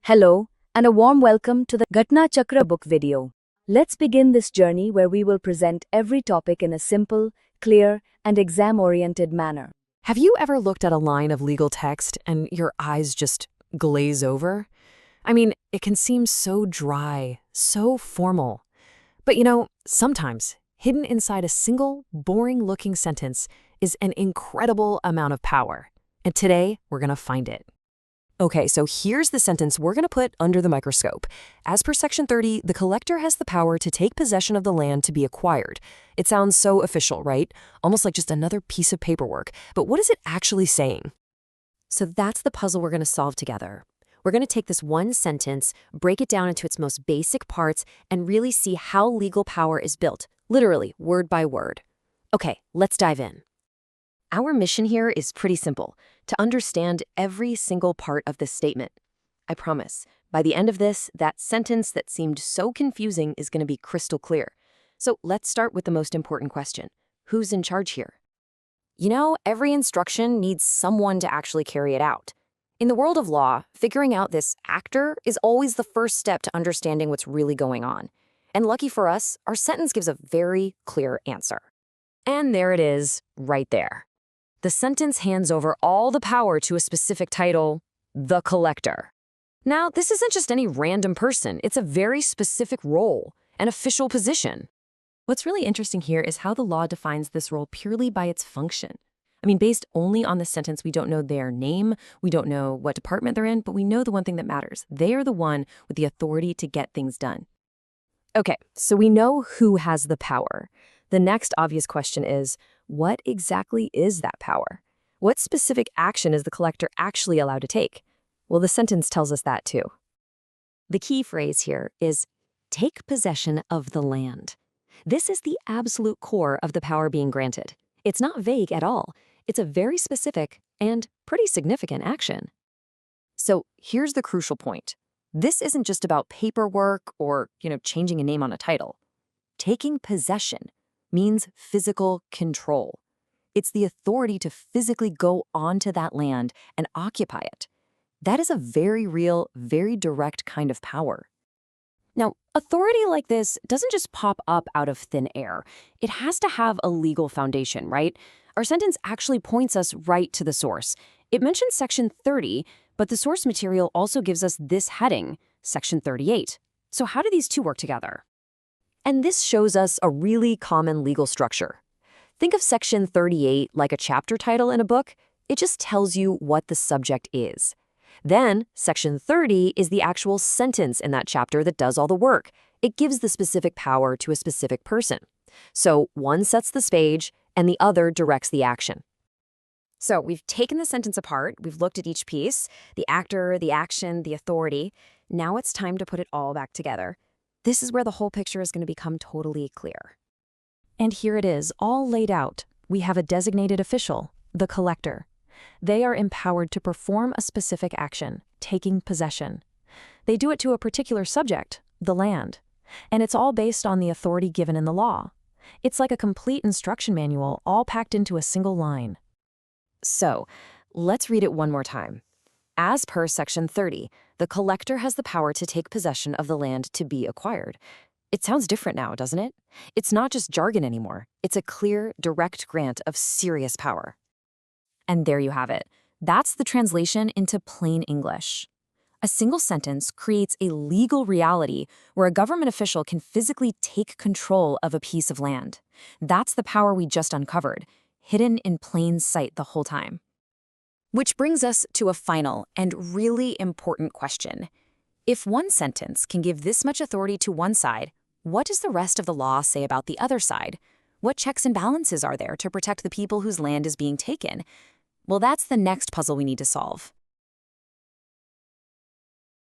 Hello, and a warm welcome to the Ghatna Chakra book video. Let's begin this journey where we will present every topic in a simple, clear, and exam-oriented manner. Have you ever looked at a line of legal text and your eyes just glaze over? I mean, it can seem so dry, so formal. But sometimes, hidden inside a single, boring-looking sentence is an incredible amount of power. And today, we're going to find it. Okay, so here's the sentence we're going to put under the microscope. As per Section 30, the collector has the power to take possession of the land to be acquired. It sounds so official, right? Almost like just another piece of paperwork. But what is it actually saying? So that's the puzzle we're going to solve together. We're going to take this one sentence, break it down into its most basic parts, and really see how legal power is built, literally, word by word. Okay, let's dive in. Our mission here is pretty simple, to understand every single part of this statement. I promise, by the end of this, that sentence that seemed so confusing is going to be crystal clear. So let's start with the most important question. Who's in charge here? Every instruction needs someone to actually carry it out. In the world of law, figuring out this actor is always the first step to understanding what's really going on. And lucky for us, our sentence gives a very clear answer. And there it is, right there. The sentence hands over all the power to a specific title, the collector. Now, this isn't just any random person. It's a very specific role, an official position. What's really interesting here is how the law defines this role purely by its function. Based only on the sentence, we don't know their name, we don't know what department they're in, but we know the one thing that matters. They are the one with the authority to get things done. Okay, so we know who has the power. The next obvious question is, what exactly is that power? What specific action is the collector actually allowed to take? Well, the sentence tells us that too. The key phrase here is, take possession of the land. This is the absolute core of the power being granted. It's not vague at all. It's a very specific and pretty significant action. So here's the crucial point. This isn't just about paperwork or, changing a name on a title. Taking possession means physical control. It's the authority to physically go onto that land and occupy it. That is a very real, very direct kind of power. Now, authority like this doesn't just pop up out of thin air. It has to have a legal foundation, right? Our sentence actually points us right to the source. It mentions Section 30, but the source material also gives us this heading, Section 38. So how do these two work together? And this shows us a really common legal structure. Think of Section 38 like a chapter title in a book. It just tells you what the subject is. Then, Section 30 is the actual sentence in that chapter that does all the work. It gives the specific power to a specific person. So one sets the stage, and the other directs the action. So we've taken the sentence apart, we've looked at each piece, the actor, the action, the authority. Now it's time to put it all back together. This is where the whole picture is going to become totally clear. And here it is, all laid out. We have a designated official, the collector. They are empowered to perform a specific action, taking possession. They do it to a particular subject, the land. And it's all based on the authority given in the law. It's like a complete instruction manual, all packed into a single line. So, let's read it one more time. As per Section 30, the collector has the power to take possession of the land to be acquired. It sounds different now, doesn't it? It's not just jargon anymore. It's a clear, direct grant of serious power. And there you have it. That's the translation into plain English. A single sentence creates a legal reality where a government official can physically take control of a piece of land. That's the power we just uncovered, hidden in plain sight the whole time. Which brings us to a final and really important question. If one sentence can give this much authority to one side, what does the rest of the law say about the other side? What checks and balances are there to protect the people whose land is being taken? Well, that's the next puzzle we need to solve.